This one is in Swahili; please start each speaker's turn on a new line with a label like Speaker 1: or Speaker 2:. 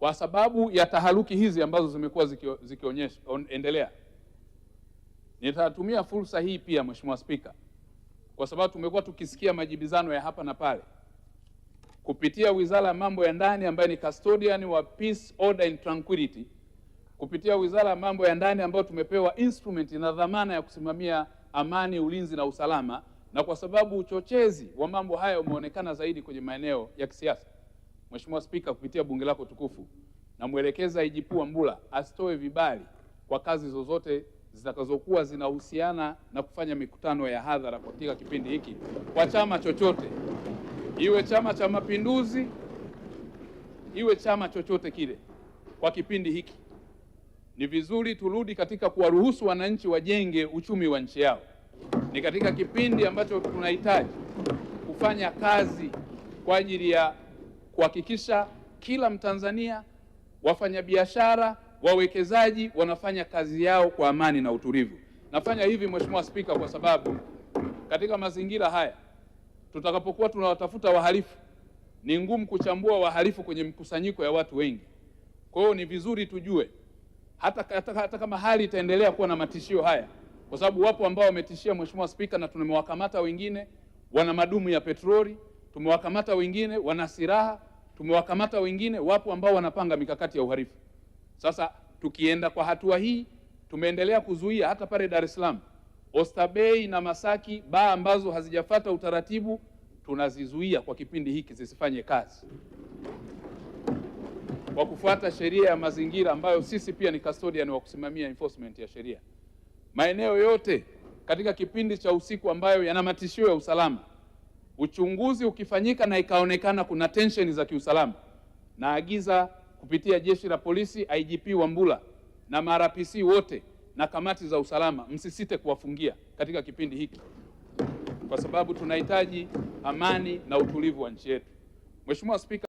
Speaker 1: Kwa sababu ya taharuki hizi ambazo zimekuwa endelea, nitatumia fursa hii pia, Mheshimiwa Spika, kwa sababu tumekuwa tukisikia majibizano ya hapa na pale kupitia Wizara ya Mambo ya Ndani ambayo ni custodian wa peace, order and tranquility, kupitia Wizara ya Mambo ya Ndani ambayo tumepewa instrument na dhamana ya kusimamia amani, ulinzi na usalama, na kwa sababu uchochezi wa mambo haya umeonekana zaidi kwenye maeneo ya kisiasa, Mheshimiwa Spika, kupitia bunge lako tukufu, na mwelekeza IGP Wambura asitoe vibali kwa kazi zozote zitakazokuwa zinahusiana na kufanya mikutano ya hadhara katika kipindi hiki kwa chama chochote, iwe Chama cha Mapinduzi, iwe chama chochote kile. Kwa kipindi hiki ni vizuri turudi katika kuwaruhusu wananchi wajenge uchumi wa nchi yao. Ni katika kipindi ambacho tunahitaji kufanya kazi kwa ajili ya kuhakikisha kila Mtanzania, wafanyabiashara, wawekezaji wanafanya kazi yao kwa amani na utulivu. Nafanya hivi Mheshimiwa Spika kwa sababu katika mazingira haya tutakapokuwa tunawatafuta wahalifu, ni ngumu kuchambua wahalifu kwenye mkusanyiko ya watu wengi. Kwa hiyo ni vizuri tujue hata kama hali itaendelea kuwa na matishio haya, kwa sababu wapo ambao wametishia Mheshimiwa Spika, na tumewakamata wengine wana madumu ya petroli, tumewakamata wengine wana silaha, tumewakamata wengine, wapo ambao wanapanga mikakati ya uhalifu. Sasa tukienda kwa hatua hii, tumeendelea kuzuia hata pale Dar es Salaam, Oysterbay na Masaki, baa ambazo hazijafuata utaratibu tunazizuia kwa kipindi hiki zisifanye kazi kwa kufuata sheria ya mazingira ambayo sisi pia ni custodian wa kusimamia enforcement ya sheria. Maeneo yote katika kipindi cha usiku ambayo yana matishio ya usalama, uchunguzi ukifanyika na ikaonekana kuna tension za kiusalama, naagiza kupitia Jeshi la Polisi, IGP Wambura na MRPC wote na kamati za usalama, msisite kuwafungia katika kipindi hiki, kwa sababu tunahitaji amani na utulivu wa nchi yetu. Mheshimiwa Spika,